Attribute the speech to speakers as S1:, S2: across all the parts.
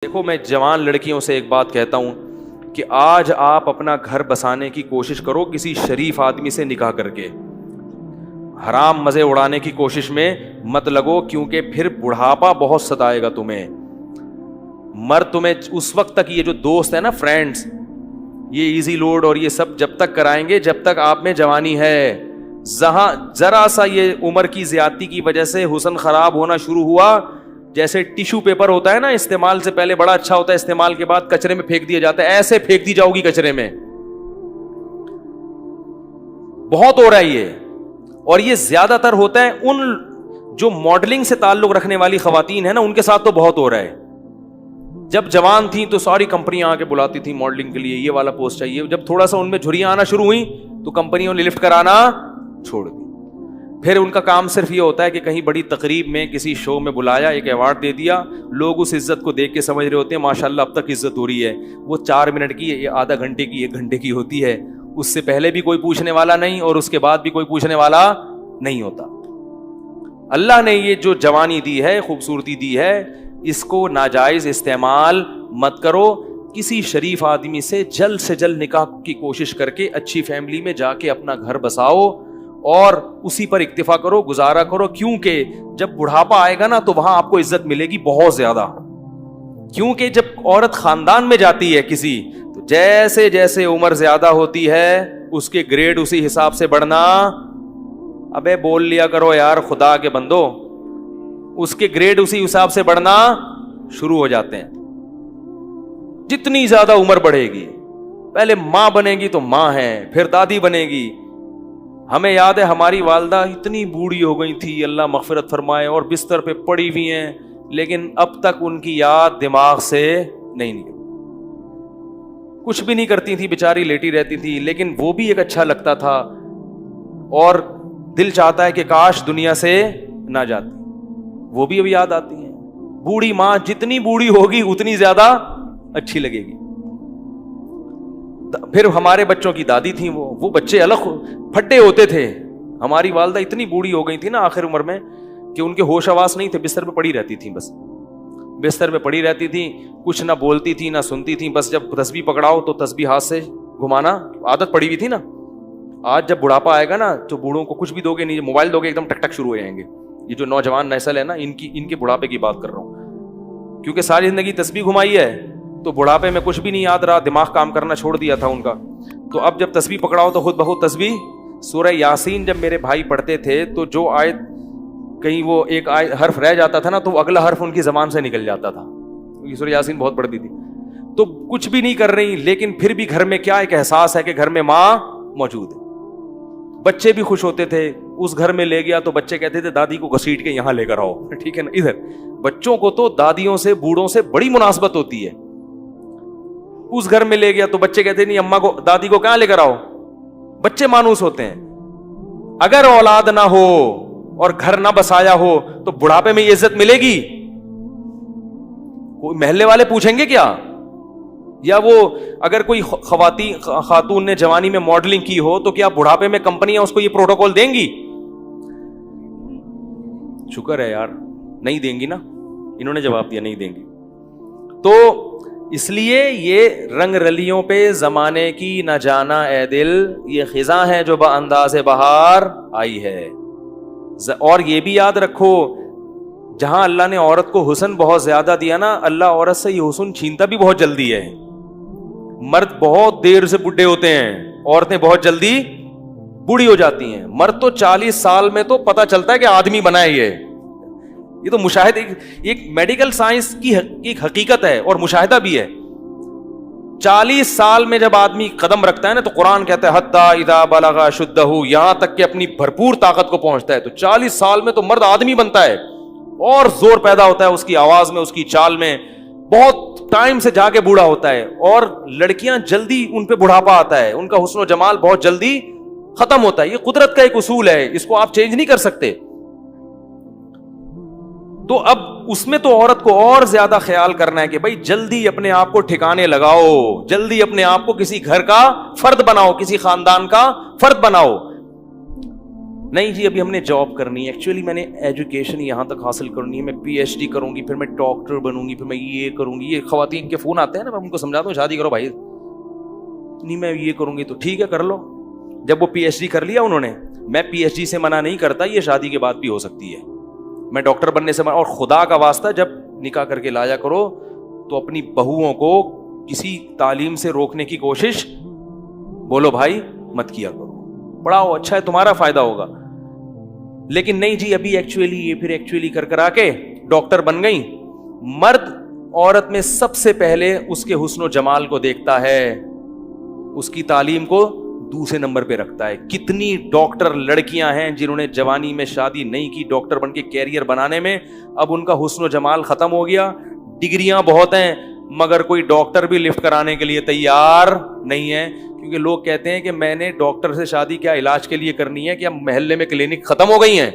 S1: دیکھو میں جوان لڑکیوں سے ایک بات کہتا ہوں کہ آج آپ اپنا گھر بسانے کی کوشش کرو کسی شریف آدمی سے نکاح کر کے. حرام مزے اڑانے کی کوشش میں مت لگو, کیونکہ پھر بڑھاپا بہت ستائے گا تمہیں. مرد تمہیں اس وقت تک, یہ جو دوست ہے نا فرینڈز, یہ ایزی لوڈ اور یہ سب جب تک کرائیں گے جب تک آپ میں جوانی ہے. جہاں ذرا سا یہ عمر کی زیادتی کی وجہ سے حسن خراب ہونا شروع ہوا, جیسے ٹیشو پیپر ہوتا ہے نا, استعمال سے پہلے بڑا اچھا ہوتا ہے, استعمال کے بعد کچرے میں پھینک دیا جاتا ہے, ایسے پھینک دی جاؤ گی کچرے میں. بہت ہو رہا ہے یہ, اور یہ زیادہ تر ہوتا ہے ان جو ماڈلنگ سے تعلق رکھنے والی خواتین ہیں نا, ان کے ساتھ تو بہت ہو رہا ہے. جب جوان تھیں تو ساری کمپنیاں آ کے بلاتی تھیں ماڈلنگ کے لیے, یہ والا پوسٹ چاہیے. جب تھوڑا سا ان میں جھریاں آنا شروع ہوئی تو کمپنیوں نے لفٹ کرانا چھوڑ دی. پھر ان کا کام صرف یہ ہوتا ہے کہ کہیں بڑی تقریب میں کسی شو میں بلایا, ایک ایوارڈ دے دیا, لوگ اس عزت کو دیکھ کے سمجھ رہے ہوتے ہیں ماشاءاللہ اب تک عزت ہو رہی ہے. وہ 4 منٹ کی, یہ آدھا گھنٹے کی, 1 گھنٹے کی ہوتی ہے. اس سے پہلے بھی کوئی پوچھنے والا نہیں اور اس کے بعد بھی کوئی پوچھنے والا نہیں ہوتا. اللہ نے یہ جو جوانی دی ہے, خوبصورتی دی ہے, اس کو ناجائز استعمال مت کرو. کسی شریف آدمی سے جلد نکاح کی کوشش کر کے اچھی فیملی میں جا کے اپنا گھر بساؤ اور اسی پر اکتفا کرو, گزارا کرو. کیونکہ جب بڑھاپا آئے گا نا تو وہاں آپ کو عزت ملے گی بہت زیادہ. کیونکہ جب عورت خاندان میں جاتی ہے کسی, تو جیسے جیسے عمر زیادہ ہوتی ہے اس کے گریڈ اسی حساب سے بڑھنا. ابے بول لیا کرو یار خدا کے بندو, اس کے گریڈ اسی حساب سے بڑھنا شروع ہو جاتے ہیں. جتنی زیادہ عمر بڑھے گی, پہلے ماں بنے گی تو ماں ہے, پھر دادی بنے گی. ہمیں یاد ہے ہماری والدہ اتنی بوڑھی ہو گئی تھی, اللہ مغفرت فرمائے, اور بستر پہ پڑی ہوئی ہیں, لیکن اب تک ان کی یاد دماغ سے نہیں نکلی. کچھ بھی نہیں کرتی تھی بیچاری, لیٹی رہتی تھی, لیکن وہ بھی ایک اچھا لگتا تھا. اور دل چاہتا ہے کہ کاش دنیا سے نہ جاتی. وہ بھی اب یاد آتی ہیں. بوڑھی ماں جتنی بوڑھی ہوگی اتنی زیادہ اچھی لگے گی. پھر ہمارے بچوں کی دادی تھیں, وہ بچے الگ پھٹے ہوتے تھے. ہماری والدہ اتنی بوڑھی ہو گئی تھی نا آخر عمر میں کہ ان کے ہوش حواس نہیں تھے, بستر پہ پڑی رہتی تھیں, بس بستر پہ پڑی رہتی تھیں, کچھ نہ بولتی تھی نہ سنتی تھی. بس جب تسبیح پکڑاؤ تو تسبیح ہاتھ سے گھمانا, عادت پڑی ہوئی تھی نا. آج جب بڑھاپا آئے گا نا تو بوڑھوں کو کچھ بھی دو گے نہیں, موبائل دو گے ایک دم ٹک ٹک شروع ہو جائیں گے. یہ جو نوجوان نسل ہے نا, ان کے بڑھاپے کی بات کر رہا ہوں, کیونکہ ساری زندگی تسبیح گھمائی ہے تو بڑھاپے میں کچھ بھی نہیں یاد رہا, دماغ کام کرنا چھوڑ دیا تھا ان کا. تو اب جب تسبیح پکڑاؤ تو خود بخود تسبیح. سورہ یاسین جب میرے بھائی پڑھتے تھے تو جو آیت کہیں وہ ایک حرف رہ جاتا تھا نا تو اگلا حرف ان کی زبان سے نکل جاتا تھا. سورہ یاسین بہت پڑھتی تھی. تو کچھ بھی نہیں کر رہی, لیکن پھر بھی گھر میں کیا ایک احساس ہے کہ گھر میں ماں موجود ہے. بچے بھی خوش ہوتے تھے. اس گھر میں لے گیا تو بچے کہتے تھے دادی کو گھسیٹ کے یہاں لے کر آؤ, ٹھیک ہے نا. ادھر بچوں کو تو دادیوں سے, بوڑھوں سے بڑی مناسبت ہوتی ہے. اس گھر میں لے گیا تو بچے کہتے نہیں اماں کو, دادی کو کہاں لے کر آؤ. بچے مانوس ہوتے ہیں. اگر اولاد نہ ہو اور گھر نہ بسایا ہو تو بڑھاپے میں یہ عزت ملے گی؟ کوئی محلے والے پوچھیں گے کیا؟ یا وہ اگر کوئی خاتون نے جوانی میں ماڈلنگ کی ہو تو کیا بڑھاپے میں کمپنیاں اس کو یہ پروٹوکول دیں گی؟ شکر ہے یار نہیں دیں گی نا, انہوں نے جواب دیا نہیں دیں گی. تو اس لیے یہ رنگ رلیوں پہ زمانے کی نہ جانا اے دل, یہ خزاں ہے جو بانداز بہار آئی ہے. اور یہ بھی یاد رکھو, جہاں اللہ نے عورت کو حسن بہت زیادہ دیا نا, اللہ عورت سے یہ حسن چھینتا بھی بہت جلدی ہے. مرد بہت دیر سے بڈھے ہوتے ہیں, عورتیں بہت جلدی بوڑھی ہو جاتی ہیں. مرد تو 40 سال میں تو پتہ چلتا ہے کہ آدمی بنا ہے. یہ تو مشاہدہ, ایک میڈیکل سائنس کی ایک حقیقت ہے اور مشاہدہ بھی ہے. 40 سال میں جب آدمی قدم رکھتا ہے نا تو قرآن کہتا ہے حتی اذا بلغ اشدہ, یہاں تک کہ اپنی بھرپور طاقت کو پہنچتا ہے. تو 40 سال میں تو مرد آدمی بنتا ہے اور زور پیدا ہوتا ہے اس کی آواز میں, اس کی چال میں. بہت ٹائم سے جا کے بوڑھا ہوتا ہے. اور لڑکیاں جلدی ان پہ بڑھاپا آتا ہے, ان کا حسن و جمال بہت جلدی ختم ہوتا ہے. یہ قدرت کا ایک اصول ہے, اس کو آپ چینج نہیں کر سکتے. تو اب اس میں تو عورت کو اور زیادہ خیال کرنا ہے کہ بھائی جلدی اپنے آپ کو ٹھکانے لگاؤ, جلدی اپنے آپ کو کسی گھر کا فرد بناؤ, کسی خاندان کا فرد بناؤ. نہیں جی ابھی ہم نے جاب کرنی ہے, ایکچولی میں نے ایجوکیشن یہاں تک حاصل کرنی ہے, میں پی ایچ ڈی کروں گی, پھر میں ڈاکٹر بنوں گی, پھر میں یہ کروں گی. یہ خواتین کے فون آتے ہیں نا, میں ان کو سمجھاتا ہوں شادی کرو بھائی, نہیں میں یہ کروں گی, تو ٹھیک ہے کر لو. جب وہ پی ایچ ڈی کر لیا انہوں نے, میں پی ایچ ڈی سے منع نہیں کرتا, یہ شادی کے بعد بھی ہو سکتی ہے, میں ڈاکٹر بننے سے منع. اور خدا کا واسطہ جب نکاح کر کے لایا کرو تو اپنی بہوؤں کو کسی تعلیم سے روکنے کی کوشش بولو بھائی مت کیا کرو, پڑھاؤ اچھا ہے تمہارا فائدہ ہوگا. لیکن نہیں جی ابھی ایکچولی کر آ کے ڈاکٹر بن گئی. مرد عورت میں سب سے پہلے اس کے حسن و جمال کو دیکھتا ہے, اس کی تعلیم کو دوسرے نمبر پہ رکھتا ہے. کتنی ڈاکٹر لڑکیاں ہیں جنہوں نے جوانی میں شادی نہیں کی, ڈاکٹر بن کے کیریئر بنانے میں, اب ان کا حسن و جمال ختم ہو گیا. ڈگریاں بہت ہیں مگر کوئی ڈاکٹر بھی لفٹ کرانے کے لیے تیار نہیں ہے, کیونکہ لوگ کہتے ہیں کہ میں نے ڈاکٹر سے شادی کیا علاج کے لیے کرنی ہے, کیا محلے میں کلینک ختم ہو گئی ہیں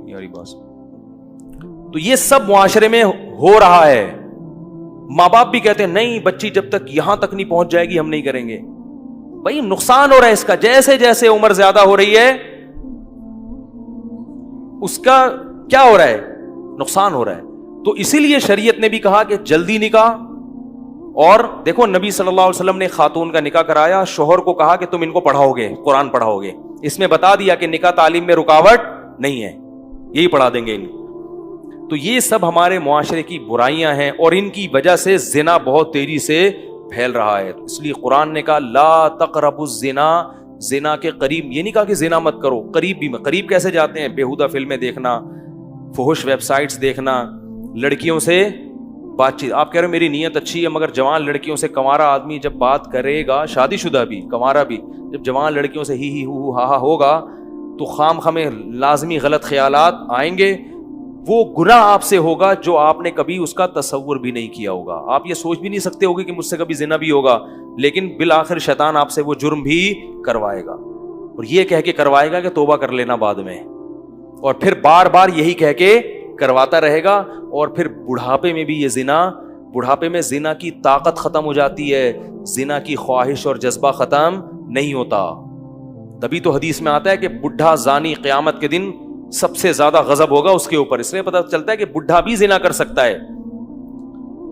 S1: یاری بات. تو یہ سب معاشرے میں ہو رہا ہے. ماں باپ بھی کہتے ہیں نہیں بچی جب تک یہاں تک نہیں پہنچ جائے گی ہم نہیں کریں گے. بھائی نقصان ہو رہا ہے اس کا, جیسے جیسے عمر زیادہ ہو رہی ہے اس کا کیا ہو رہا ہے, نقصان ہو رہا ہے. تو اسی لیے شریعت نے بھی کہا کہ جلدی نکاح. اور دیکھو نبی صلی اللہ علیہ وسلم نے خاتون کا نکاح کرایا, شوہر کو کہا کہ تم ان کو پڑھاؤ گے, قرآن پڑھاؤ گے. اس میں بتا دیا کہ نکاح تعلیم میں رکاوٹ نہیں ہے, یہی پڑھا دیں گے ان. تو یہ سب ہمارے معاشرے کی برائیاں ہیں اور ان کی وجہ سے زنا بہت تیزی سے پھیل رہا ہے. اس لیے قرآن نے کہا لا تقربوا الزنا, زنا کے قریب, یہ نہیں کہا کہ زنا مت کرو, قریب بھی. قریب کیسے جاتے ہیں, بیہودہ فلمیں دیکھنا, فحش ویب سائٹس دیکھنا, لڑکیوں سے بات چیت. آپ کہہ رہے ہو میری نیت اچھی ہے, مگر جوان لڑکیوں سے کنوارا آدمی جب بات کرے گا, شادی شدہ بھی کنوارا بھی, جب جوان لڑکیوں سے ہی ہو ہا ہوگا تو خام خامے لازمی غلط خیالات آئیں گے. وہ گناہ آپ سے ہوگا جو آپ نے کبھی اس کا تصور بھی نہیں کیا ہوگا. آپ یہ سوچ بھی نہیں سکتے ہوگے کہ مجھ سے کبھی زنا بھی ہوگا, لیکن بالآخر شیطان آپ سے وہ جرم بھی کروائے گا, اور یہ کہہ کے کروائے گا کہ توبہ کر لینا بعد میں, اور پھر بار بار یہی کہہ کے کرواتا رہے گا. اور پھر بڑھاپے میں بھی یہ بڑھاپے میں زنا کی طاقت ختم ہو جاتی ہے, زنا کی خواہش اور جذبہ ختم نہیں ہوتا. تبھی تو حدیث میں آتا ہے کہ بڈھا زانی قیامت کے دن سب سے زیادہ غضب ہوگا اس کے اوپر. اس لیے پتہ چلتا ہے کہ بڈھا بھی زنا کر سکتا ہے,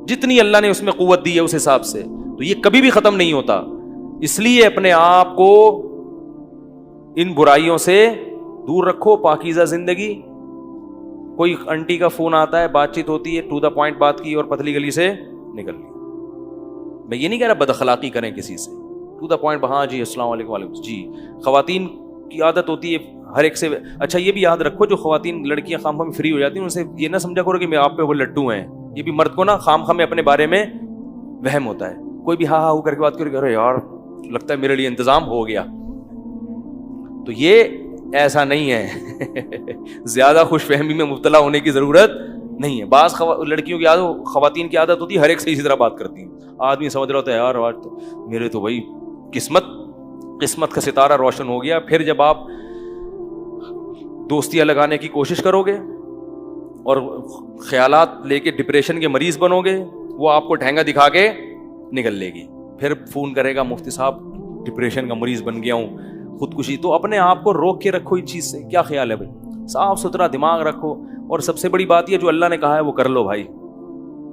S1: جتنی اللہ نے اس میں قوت دی ہے اس حساب سے. تو یہ کبھی بھی ختم نہیں ہوتا. اس لیے اپنے آپ کو ان برائیوں سے دور رکھو, پاکیزہ زندگی. کوئی انٹی کا فون آتا ہے, بات چیت ہوتی ہے, ٹو دا پوائنٹ بات کی اور پتلی گلی سے نکل لی. میں یہ نہیں کہہ رہا بد اخلاقی کریں کسی سے, ٹو دا پوائنٹ, ہاں جی السلام علیکم وعلیکم جی. خواتین کی عادت ہوتی ہے ہر ایک سے. اچھا یہ بھی یاد رکھو جو خواتین لڑکیاں خام خواہ میں فری ہو جاتی ہیں ان سے یہ نہ سمجھا کرو کہ میں آپ پہ وہ لڈو ہیں. یہ بھی مرد کو نا خام خواہ میں اپنے بارے میں وہم ہوتا ہے. کوئی بھی ہاں ہاں کر کے بات کرے کہ یار لگتا ہے میرے لیے انتظام ہو گیا. تو یہ ایسا نہیں ہے. زیادہ خوش فہمی میں مبتلا ہونے کی ضرورت نہیں ہے. بعض لڑکیوں کی عادت, خواتین کی عادت ہوتی ہے ہر ایک سے اسی طرح بات کرتی ہیں. آدمی سمجھ رہا ہوتا ہے یار آج تو میرے تو بھائی قسمت کا ستارہ روشن ہو گیا. پھر جب آپ دوستیاں لگانے کی کوشش کرو گے اور خیالات لے کے ڈپریشن کے مریض بنو گے, وہ آپ کو ٹھینگا دکھا کے نکل لے گی. پھر فون کرے گا مفتی صاحب ڈپریشن کا مریض بن گیا ہوں, خودکشی. تو اپنے آپ کو روک کے رکھو اس چیز سے. کیا خیال ہے بھائی, صاف ستھرا دماغ رکھو. اور سب سے بڑی بات یہ جو اللہ نے کہا ہے وہ کر لو بھائی,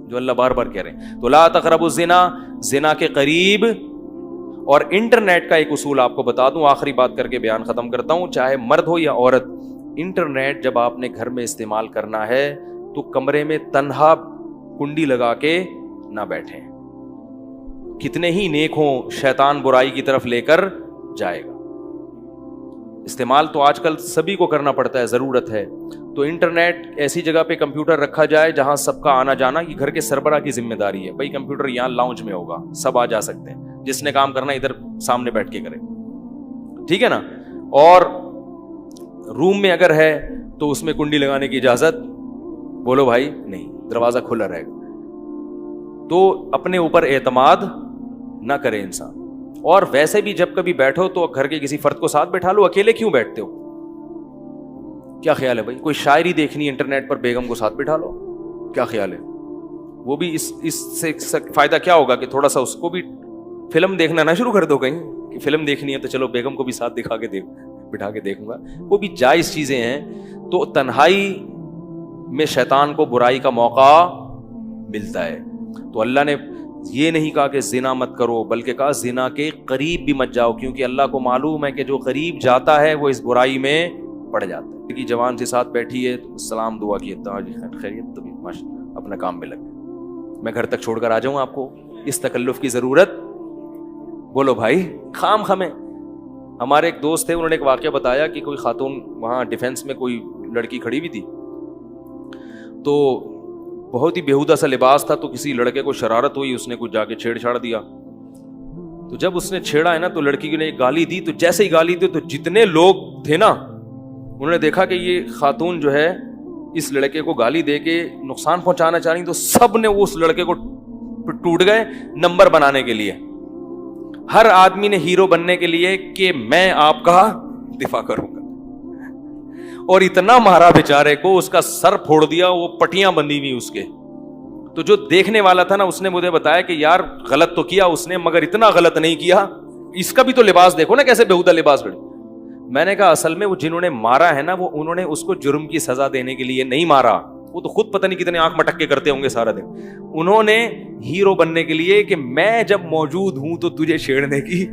S1: جو اللہ بار بار کہہ رہے ہیں. تو لا تقربوا الزنا, زنا کے قریب. اور انٹرنیٹ کا ایک اصول آپ کو بتا دوں, آخری بات کر کے بیان ختم کرتا ہوں, چاہے مرد ہو یا عورت. انٹرنیٹ جب آپ نے گھر میں استعمال کرنا ہے تو کمرے میں تنہا کنڈی لگا کے نہ بیٹھیں. کتنے ہی نیک ہوں, شیطان برائی کی طرف لے کر جائے گا. استعمال تو آج کل سبھی کو کرنا پڑتا ہے, ضرورت ہے. تو انٹرنیٹ ایسی جگہ پہ کمپیوٹر رکھا جائے جہاں سب کا آنا جانا, یہ گھر کے سربراہ کی ذمہ داری ہے. بھائی کمپیوٹر یہاں لاؤنج میں ہوگا, سب آ جا سکتے ہیں, جس نے کام کرنا ادھر سامنے بیٹھ کے کرے, ٹھیک ہے نا. اور روم میں اگر ہے تو اس میں کنڈی لگانے کی اجازت بولو بھائی نہیں, دروازہ کھلا رہے گا. تو اپنے اوپر اعتماد نہ کرے انسان. اور ویسے بھی جب کبھی بیٹھو تو گھر کے کسی فرد کو ساتھ بیٹھا لو, اکیلے کیوں بیٹھتے ہو؟ کیا خیال ہے بھائی, کوئی شاعری دیکھنی انٹرنیٹ پر, بیگم کو ساتھ بٹھا لو. کیا خیال ہے؟ وہ بھی اس سے فائدہ کیا ہوگا کہ تھوڑا سا اس کو بھی فلم دیکھنا نہ شروع کر دو کہیں, کہ فلم دیکھنی ہے تو چلو بیگم کو بھی ساتھ بٹھا کے دیکھوں گا، وہ بھی جائز چیزیں ہیں. تو تنہائی میں شیطان کو برائی کا موقع ملتا ہے. تو اللہ نے یہ نہیں کہا کہ زنا مت کرو، بلکہ کہا زنا کے قریب بھی مت جاؤ، کیونکہ اللہ کو معلوم ہے کہ جو قریب جاتا ہے وہ اس برائی میں پڑ جاتا ہے. کہ جوان سے ساتھ بیٹھی ہے تو سلام دعا کی، خیریت، تو اپنے کام میں لگ گئے. میں گھر تک چھوڑ کر آ جاؤں آپ کو، اس تکلف کی ضرورت؟ بولو بھائی، خام خمیں. ہمارے ایک دوست تھے، انہوں نے ایک واقعہ بتایا کہ کوئی خاتون وہاں ڈیفینس میں کوئی لڑکی کھڑی ہوئی تھی، تو بہت ہی بیہودہ سا لباس تھا، تو کسی لڑکے کو شرارت ہوئی، اس نے کچھ جا کے چھیڑ چھاڑ دیا. تو جب اس نے چھیڑا ہے نا تو لڑکی نے ایک گالی دی، تو جیسے ہی گالی دی تو جتنے لوگ تھے نا انہوں نے دیکھا کہ یہ خاتون جو ہے اس لڑکے کو گالی دے کے نقصان پہنچانا چاہ رہی، تو سب نے اس لڑکے کو ٹوٹ گئے نمبر بنانے کے لیے. ہر آدمی نے ہیرو بننے کے لیے کہ میں آپ کا دفاع کروں گا، اور اتنا مارا بیچارے کو، اس کا سر پھوڑ دیا، وہ پٹیاں بندھی ہوئی اس کے. تو جو دیکھنے والا تھا نا اس نے مجھے بتایا کہ یار غلط تو کیا اس نے، مگر اتنا غلط نہیں کیا، اس کا بھی تو لباس دیکھو نا کیسے بیہودہ لباس پڑے. میں نے کہا اصل میں وہ جنہوں نے مارا ہے نا، وہ انہوں نے اس کو جرم کی سزا دینے کے لیے نہیں مارا، وہ تو خود پتہ نہیں کتنے آنکھ مٹکے کرتے ہوں گے سارا دن. انہوں نے ہیرو بننے کے لیے کہ میں جب موجود ہوں تو تجھے چھیڑنے کی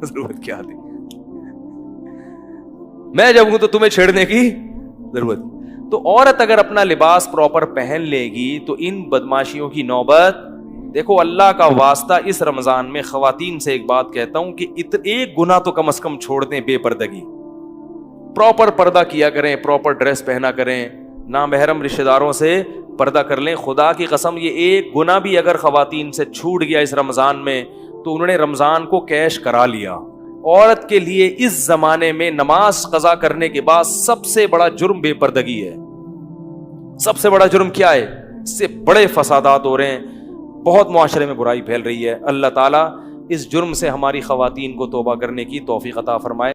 S1: ضرورت کیا تھی، میں جب ہوں تو تمہیں چھیڑنے کی ضرورت. تو عورت اگر اپنا لباس پراپر پہن لے گی تو ان بدماشیوں کی نوبت. دیکھو اللہ کا واسطہ، اس رمضان میں خواتین سے ایک بات کہتا ہوں کہ ایک گناہ تو کم از کم چھوڑ دیں، بے پردگی. پراپر پردہ کیا کریں، پراپر ڈریس پہنا کریں، نامحرم رشتہ داروں سے پردہ کر لیں. خدا کی قسم یہ ایک گناہ بھی اگر خواتین سے چھوٹ گیا اس رمضان میں تو انہوں نے رمضان کو کیش کرا لیا. عورت کے لیے اس زمانے میں نماز قضا کرنے کے بعد سب سے بڑا جرم بے پردگی ہے. سب سے بڑا جرم کیا ہے؟ اس سے بڑے فسادات ہو رہے ہیں، بہت معاشرے میں برائی پھیل رہی ہے. اللہ تعالیٰ اس جرم سے ہماری خواتین کو توبہ کرنے کی توفیق عطا فرمائے.